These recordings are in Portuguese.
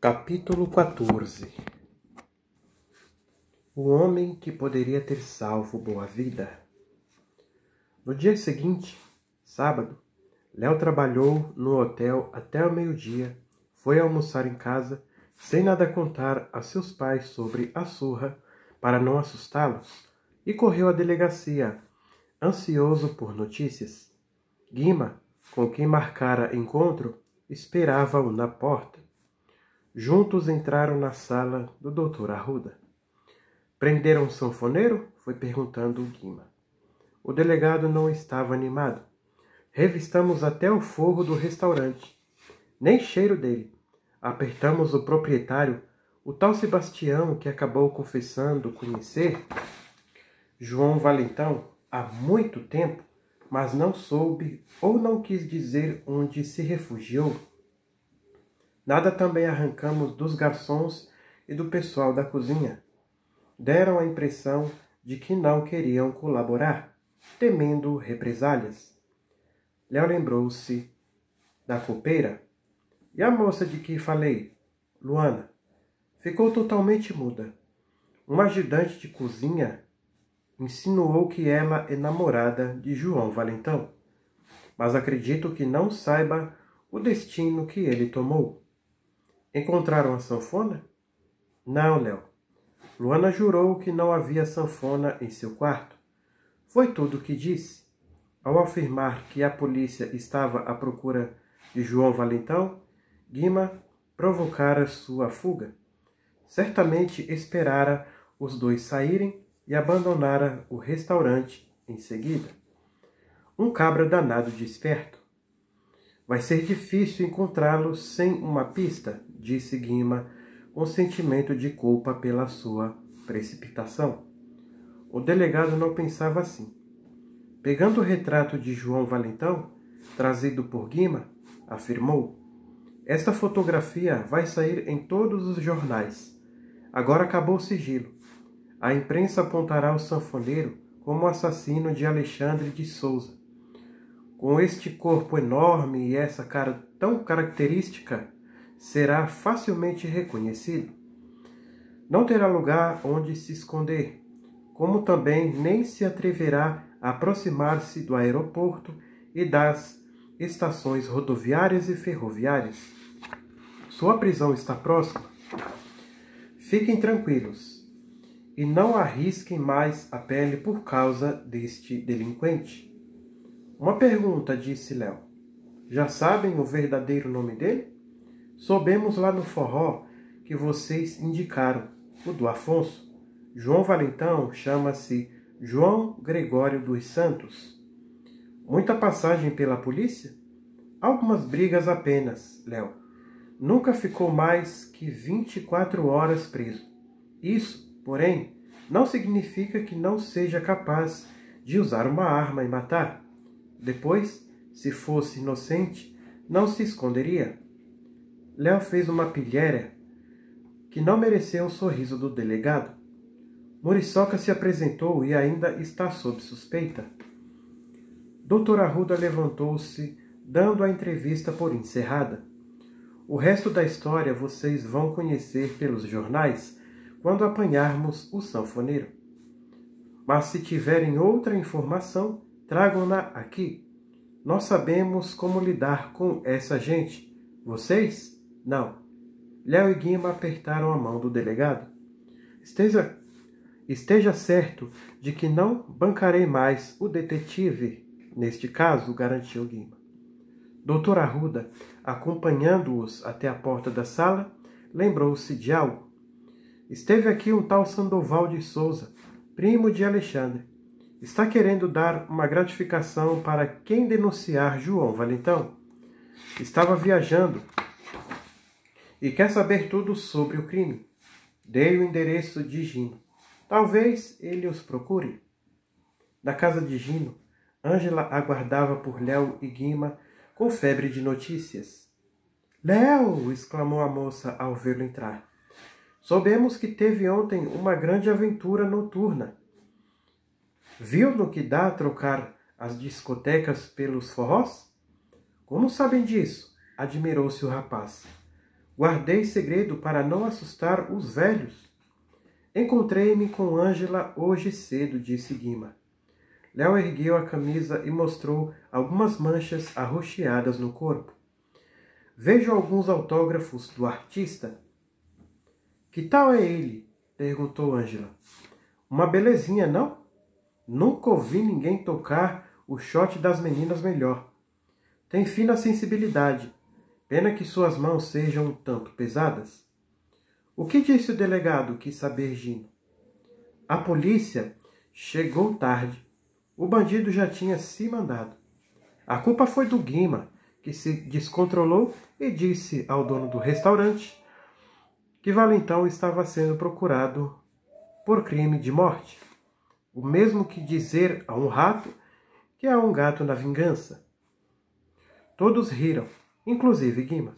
Capítulo 14. O homem que poderia ter salvo Boa Vida. No dia seguinte, sábado, Léo trabalhou no hotel até o meio-dia, foi almoçar em casa, sem nada contar a seus pais sobre a surra, para não assustá-los, e correu à delegacia, ansioso por notícias. Guima, com quem marcara encontro, esperava-o na porta. Juntos entraram na sala do Dr. Arruda. Prenderam um sanfoneiro? Foi perguntando Guima. O delegado não estava animado. Revistamos até o forro do restaurante. Nem cheiro dele. Apertamos o proprietário, o tal Sebastião, que acabou confessando conhecer João Valentão há muito tempo, mas não soube ou não quis dizer onde se refugiou. Nada também arrancamos dos garçons e do pessoal da cozinha. Deram a impressão de que não queriam colaborar, temendo represálias. Léo lembrou-se da copeira. E a moça de que falei, Luana, ficou totalmente muda. Um ajudante de cozinha insinuou que ela é namorada de João Valentão, mas acredito que não saiba o destino que ele tomou. Encontraram a sanfona? Não, Léo. Luana jurou que não havia sanfona em seu quarto. Foi tudo o que disse. Ao afirmar que a polícia estava à procura de João Valentão, Guima provocara sua fuga. Certamente esperara os dois saírem e abandonara o restaurante em seguida. Um cabra danado de esperto. Vai ser difícil encontrá-lo sem uma pista, disse Guima, com sentimento de culpa pela sua precipitação. O delegado não pensava assim. Pegando o retrato de João Valentão, trazido por Guima, afirmou: esta fotografia vai sair em todos os jornais. Agora acabou o sigilo. A imprensa apontará o sanfoneiro como assassino de Alexandre de Souza. Com este corpo enorme e essa cara tão característica, será facilmente reconhecido. Não terá lugar onde se esconder, como também nem se atreverá a aproximar-se do aeroporto e das estações rodoviárias e ferroviárias. Sua prisão está próxima. Fiquem tranquilos e não arrisquem mais a pele por causa deste delinquente. Uma pergunta, disse Léo. Já sabem o verdadeiro nome dele? Soubemos lá no forró que vocês indicaram, o do Afonso. João Valentão chama-se João Gregório dos Santos. Muita passagem pela polícia? Algumas brigas apenas, Léo. Nunca ficou mais que 24 horas preso. Isso, porém, não significa que não seja capaz de usar uma arma e matar. Depois, se fosse inocente, não se esconderia. Léo fez uma pilhéria que não mereceu o sorriso do delegado. Muriçoca se apresentou e ainda está sob suspeita. Dr. Arruda levantou-se, dando a entrevista por encerrada. O resto da história vocês vão conhecer pelos jornais quando apanharmos o sanfoneiro. Mas se tiverem outra informação, tragam-na aqui. Nós sabemos como lidar com essa gente. Vocês? Não. Léo e Guima apertaram a mão do delegado. Esteja certo de que não bancarei mais o detetive, neste caso, garantiu Guima. Dr. Arruda, acompanhando-os até a porta da sala, lembrou-se de algo. Esteve aqui um tal Sandoval de Souza, primo de Alexandre. Está querendo dar uma gratificação para quem denunciar João Valentão. Estava viajando e quer saber tudo sobre o crime. Dei o endereço de Gino. Talvez ele os procure. Na casa de Gino, Ângela aguardava por Léo e Guima com febre de notícias. Léo! Exclamou a moça ao vê-lo entrar. Soubemos que teve ontem uma grande aventura noturna. Viu no que dá trocar as discotecas pelos forrós? Como sabem disso? Admirou-se o rapaz. Guardei segredo para não assustar os velhos. Encontrei-me com Ângela hoje cedo, disse Guima. Léo ergueu a camisa e mostrou algumas manchas arroxeadas no corpo. Vejo alguns autógrafos do artista. Que tal é ele? Perguntou Ângela. Uma belezinha, não? Nunca ouvi ninguém tocar o shot das meninas melhor. Tem fina sensibilidade. Pena que suas mãos sejam um tanto pesadas. O que disse o delegado? Quis saber Gino. A polícia chegou tarde. O bandido já tinha se mandado. A culpa foi do Guima, que se descontrolou e disse ao dono do restaurante que Valentão estava sendo procurado por crime de morte. O mesmo que dizer a um rato que a um gato na vingança. Todos riram, inclusive Guima.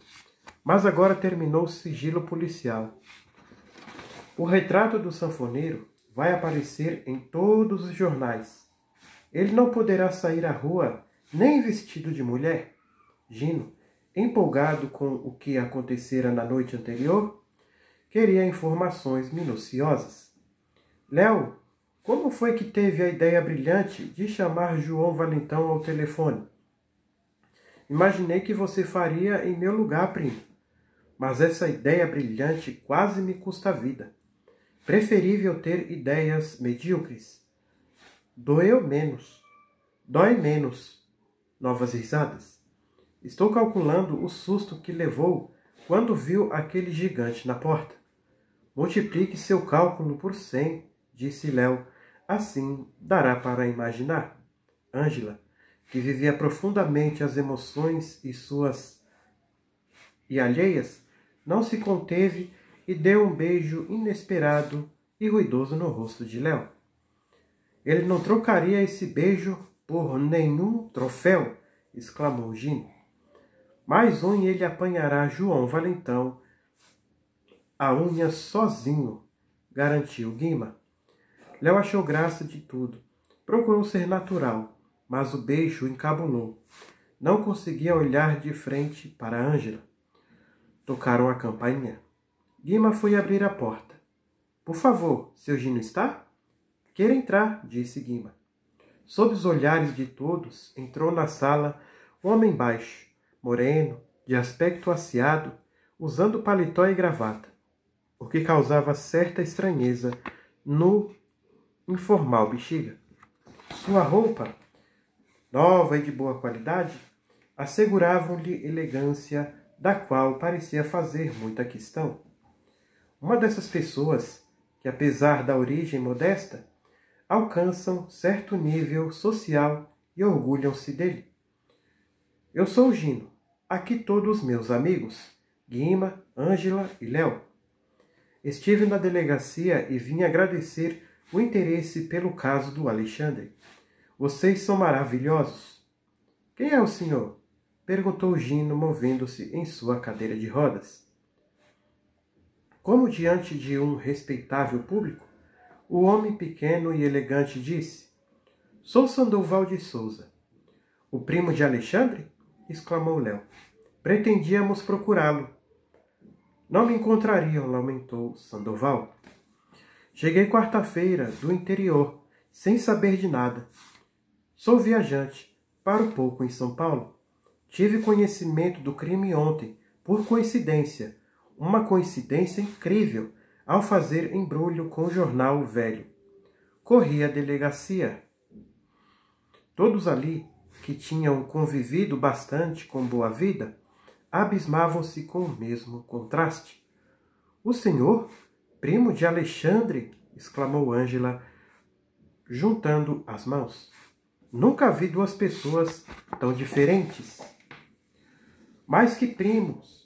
Mas agora terminou o sigilo policial. O retrato do sanfoneiro vai aparecer em todos os jornais. Ele não poderá sair à rua nem vestido de mulher. Gino, empolgado com o que acontecera na noite anterior, queria informações minuciosas. Léo, como foi que teve a ideia brilhante de chamar João Valentão ao telefone? Imaginei que você faria em meu lugar, primo. Mas essa ideia brilhante quase me custa a vida. Preferível ter ideias medíocres. Dói menos. Novas risadas. Estou calculando o susto que levou quando viu aquele gigante na porta. Multiplique seu cálculo por 100, disse Léo. Assim dará para imaginar. Ângela, que vivia profundamente as emoções e alheias, não se conteve e deu um beijo inesperado e ruidoso no rosto de Léo. Ele não trocaria esse beijo por nenhum troféu, exclamou Gino. Mais um e ele apanhará João Valentão a unha sozinho, garantiu Guima. Léo achou graça de tudo. Procurou ser natural, mas o beijo o encabulou. Não conseguia olhar de frente para Ângela. Tocaram a campainha. Guima foi abrir a porta. Por favor, seu Gino está? Queira entrar, disse Guima. Sob os olhares de todos, entrou na sala um homem baixo, moreno, de aspecto asseado, usando paletó e gravata, o que causava certa estranheza no informal bexiga. Sua roupa, nova e de boa qualidade, asseguravam-lhe elegância da qual parecia fazer muita questão. Uma dessas pessoas que, apesar da origem modesta, alcançam certo nível social e orgulham-se dele. Eu sou o Gino, aqui todos meus amigos, Guima, Ângela e Léo. Estive na delegacia e vim agradecer o interesse pelo caso do Alexandre. Vocês são maravilhosos. Quem é o senhor? Perguntou Gino, movendo-se em sua cadeira de rodas. Como diante de um respeitável público, o homem pequeno e elegante disse: Sou Sandoval de Souza. O primo de Alexandre? Exclamou Léo. Pretendíamos procurá-lo. Não me encontrariam, lamentou Sandoval. Cheguei quarta-feira do interior, sem saber de nada. Sou viajante, paro pouco em São Paulo. Tive conhecimento do crime ontem, por coincidência. Uma coincidência incrível, ao fazer embrulho com o jornal velho. Corri à delegacia. Todos ali, que tinham convivido bastante com boa vida, abismavam-se com o mesmo contraste. O senhor, primo de Alexandre, exclamou Ângela, juntando as mãos. Nunca vi duas pessoas tão diferentes. Mais que primos.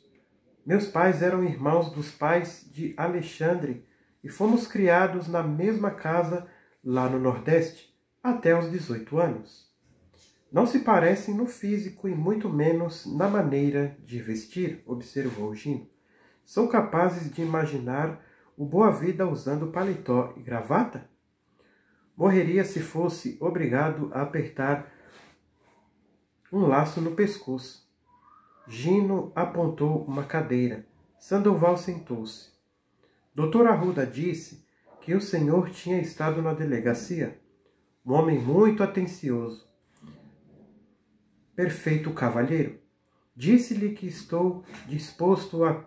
Meus pais eram irmãos dos pais de Alexandre e fomos criados na mesma casa lá no Nordeste até os 18 anos. Não se parecem no físico e muito menos na maneira de vestir, observou Gino. São capazes de imaginar o Boa-Vida usando paletó e gravata? Morreria se fosse obrigado a apertar um laço no pescoço. Gino apontou uma cadeira. Sandoval sentou-se. Doutor Arruda disse que o senhor tinha estado na delegacia. Um homem muito atencioso. Perfeito cavalheiro. Disse-lhe que estou disposto a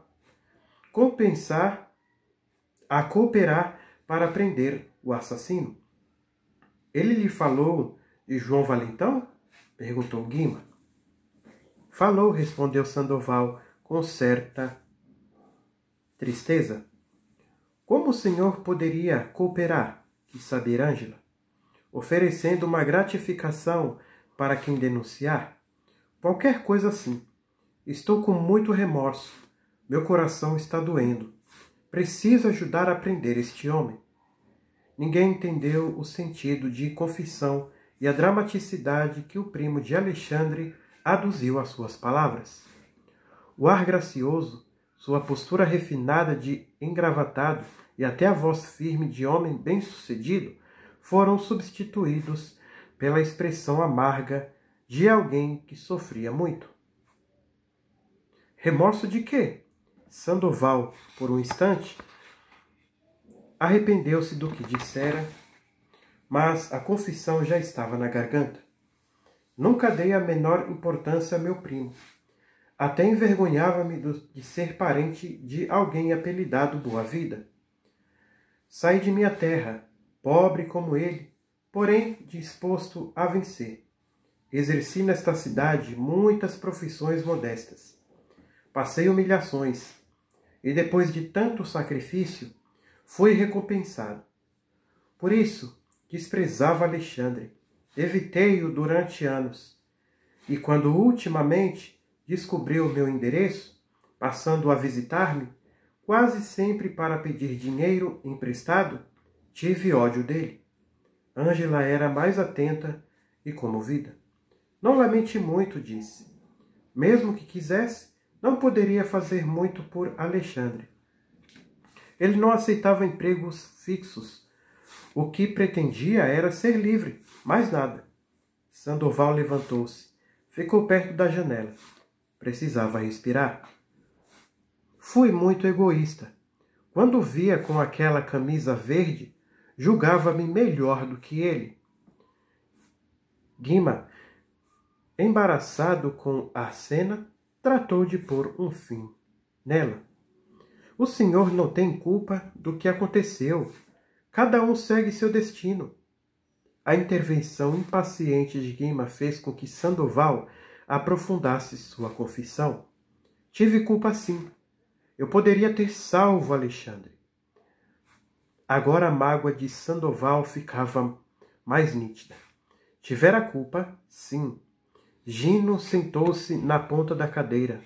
cooperar para prender o assassino. Ele lhe falou de João Valentão? Perguntou Guima. Falou, respondeu Sandoval com certa tristeza. Como o senhor poderia cooperar? Quis saber Ângela. Oferecendo uma gratificação para quem denunciar? Qualquer coisa assim. Estou com muito remorso. Meu coração está doendo. Preciso ajudar a prender este homem. Ninguém entendeu o sentido de confissão e a dramaticidade que o primo de Alexandre aduziu às suas palavras. O ar gracioso, sua postura refinada de engravatado e até a voz firme de homem bem-sucedido foram substituídos pela expressão amarga de alguém que sofria muito. Remorso de quê? Sandoval, por um instante, arrependeu-se do que dissera, mas a confissão já estava na garganta. Nunca dei a menor importância a meu primo. Até envergonhava-me de ser parente de alguém apelidado Boa Vida. Saí de minha terra, pobre como ele, porém disposto a vencer. Exerci nesta cidade muitas profissões modestas. Passei humilhações, e depois de tanto sacrifício, fui recompensado. Por isso, desprezava Alexandre, evitei-o durante anos, e quando ultimamente descobriu meu endereço, passando a visitar-me, quase sempre para pedir dinheiro emprestado, tive ódio dele. Ângela era mais atenta e comovida. Não lamente muito, disse. Mesmo que quisesse, não poderia fazer muito por Alexandre. Ele não aceitava empregos fixos. O que pretendia era ser livre, mais nada. Sandoval levantou-se. Ficou perto da janela. Precisava respirar. Fui muito egoísta. Quando o via com aquela camisa verde, julgava-me melhor do que ele. Guima, embaraçado com a cena, tratou de pôr um fim nela. O senhor não tem culpa do que aconteceu. Cada um segue seu destino. A intervenção impaciente de Guima fez com que Sandoval aprofundasse sua confissão. Tive culpa sim. Eu poderia ter salvo Alexandre. Agora a mágoa de Sandoval ficava mais nítida. Tivera culpa, sim. Gino sentou-se na ponta da cadeira,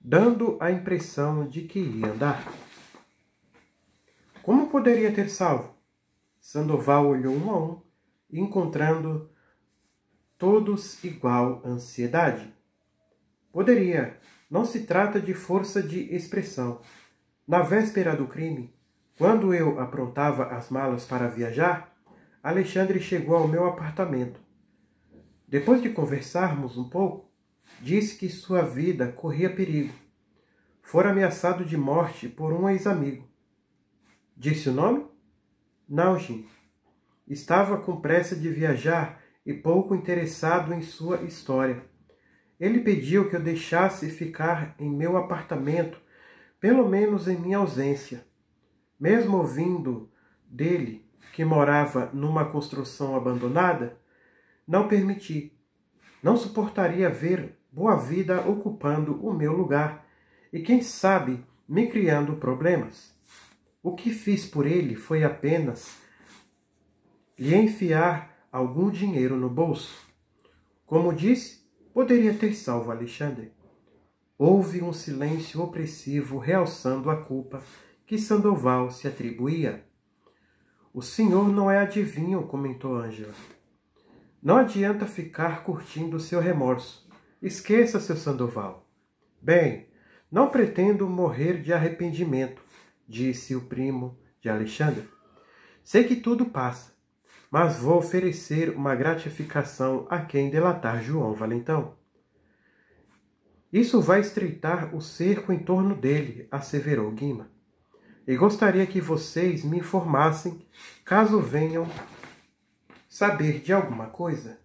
dando a impressão de que ia andar. Como poderia ter salvo? Sandoval olhou um a um, encontrando todos igual ansiedade. Poderia. Não se trata de força de expressão. Na véspera do crime, quando eu aprontava as malas para viajar, Alexandre chegou ao meu apartamento. Depois de conversarmos um pouco, disse que sua vida corria perigo. Fora ameaçado de morte por um ex-amigo. Disse o nome? Não, Jim. Estava com pressa de viajar e pouco interessado em sua história. Ele pediu que eu deixasse ficar em meu apartamento, pelo menos em minha ausência. Mesmo ouvindo dele que morava numa construção abandonada, não permiti. Não suportaria ver Boa Vida ocupando o meu lugar e, quem sabe, me criando problemas. O que fiz por ele foi apenas lhe enfiar algum dinheiro no bolso. Como disse, poderia ter salvo Alexandre. Houve um silêncio opressivo realçando a culpa que Sandoval se atribuía. O senhor não é adivinho, comentou Ângela. Não adianta ficar curtindo seu remorso. Esqueça, seu Sandoval. Bem, não pretendo morrer de arrependimento, disse o primo de Alexandre. Sei que tudo passa, mas vou oferecer uma gratificação a quem delatar João Valentão. Isso vai estreitar o cerco em torno dele, asseverou Guima. E gostaria que vocês me informassem caso venham saber de alguma coisa.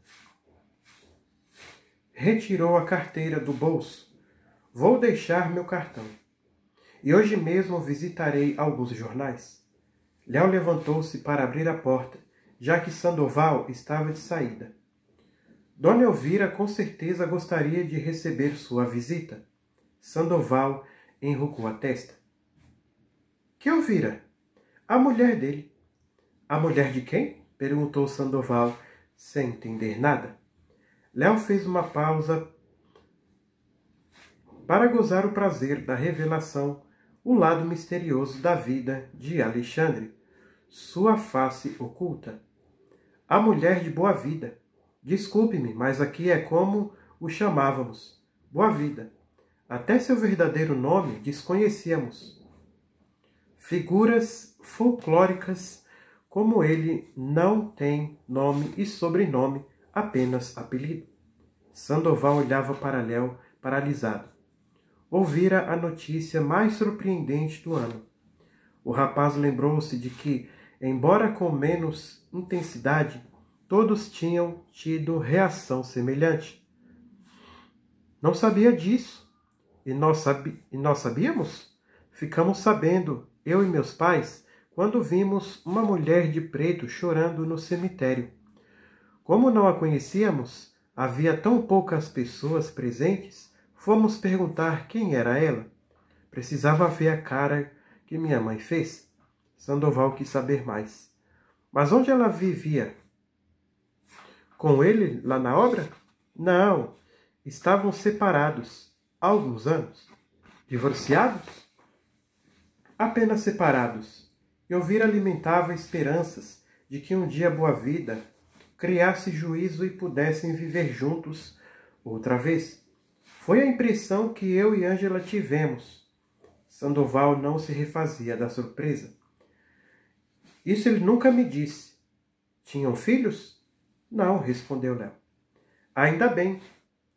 Retirou a carteira do bolso. Vou deixar meu cartão. E hoje mesmo visitarei alguns jornais. Léo levantou-se para abrir a porta, já que Sandoval estava de saída. Dona Elvira com certeza gostaria de receber sua visita. Sandoval enrugou a testa. Que Elvira? A mulher dele. A mulher de quem? Perguntou Sandoval, sem entender nada. Léo fez uma pausa para gozar o prazer da revelação, o lado misterioso da vida de Alexandre, sua face oculta. A mulher de Boa Vida. Desculpe-me, mas aqui é como o chamávamos. Boa Vida. Até seu verdadeiro nome desconhecíamos. Figuras folclóricas como ele não têm nome e sobrenome, apenas apelido. Sandoval olhava para Léo, paralisado. Ouvira a notícia mais surpreendente do ano. O rapaz lembrou-se de que, embora com menos intensidade, todos tinham tido reação semelhante. Não sabia disso. E nós sabíamos? Ficamos sabendo, eu e meus pais, quando vimos uma mulher de preto chorando no cemitério. Como não a conhecíamos, havia tão poucas pessoas presentes, fomos perguntar quem era ela. Precisava ver a cara que minha mãe fez. Sandoval quis saber mais. Mas onde ela vivia? Com ele lá na obra? Não, estavam separados há alguns anos. Divorciados? Apenas separados. Elvira alimentava esperanças de que um dia Boa Vida criasse juízo e pudessem viver juntos outra vez. Foi a impressão que eu e Ângela tivemos. Sandoval não se refazia da surpresa. Isso ele nunca me disse. Tinham filhos? Não, respondeu Léo. Ainda bem.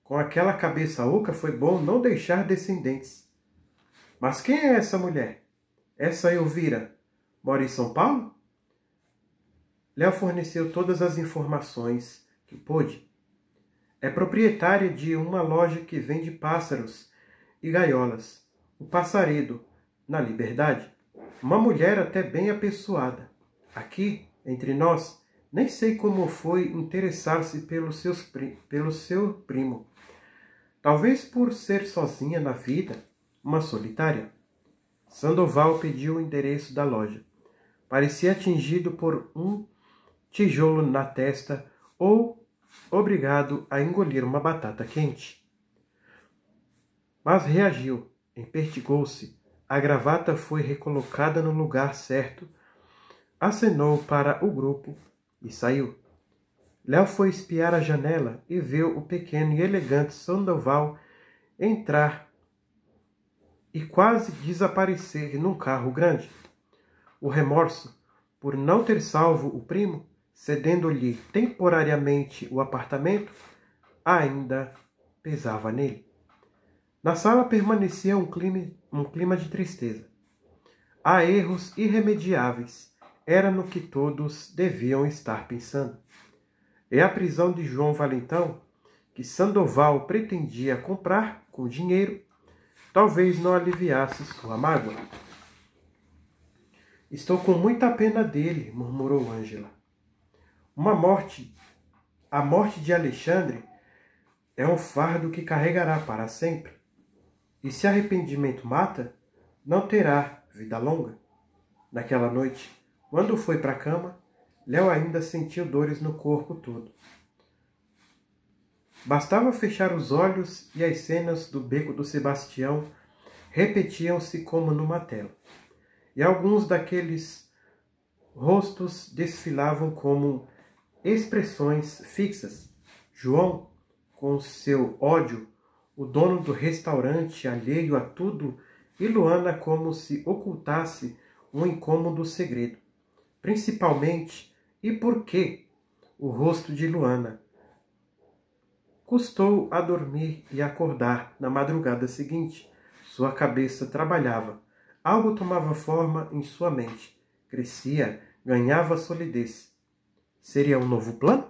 Com aquela cabeça oca foi bom não deixar descendentes. Mas quem é essa mulher? Essa Elvira mora em São Paulo? Léo forneceu todas as informações que pôde. É proprietária de uma loja que vende pássaros e gaiolas. O Passaredo, na Liberdade. Uma mulher até bem apessoada. Aqui, entre nós, nem sei como foi interessar-se pelo seu primo. Talvez por ser sozinha na vida, uma solitária. Sandoval pediu o endereço da loja. Parecia atingido por um tijolo na testa ou obrigado a engolir uma batata quente. Mas reagiu, empertigou-se. A gravata foi recolocada no lugar certo, acenou para o grupo e saiu. Léo foi espiar a janela e viu o pequeno e elegante Sandoval entrar e quase desaparecer num carro grande. O remorso por não ter salvo o primo, cedendo-lhe temporariamente o apartamento, ainda pesava nele. Na sala permanecia um clima de tristeza. Há erros irremediáveis, era no que todos deviam estar pensando. E a prisão de João Valentão, que Sandoval pretendia comprar com dinheiro, talvez não aliviasse sua mágoa. Estou com muita pena dele, murmurou Ângela. A morte de Alexandre é um fardo que carregará para sempre. E se arrependimento mata, não terá vida longa. Naquela noite, quando foi para a cama, Léo ainda sentiu dores no corpo todo. Bastava fechar os olhos e as cenas do beco do Sebastião repetiam-se como numa tela. E alguns daqueles rostos desfilavam como expressões fixas. João, com seu ódio, o dono do restaurante alheio a tudo, e Luana como se ocultasse um incômodo segredo. Principalmente, e por que, o rosto de Luana. Custou a dormir e acordar na madrugada seguinte. Sua cabeça trabalhava. Algo tomava forma em sua mente. Crescia, ganhava solidez. Seria um novo plano?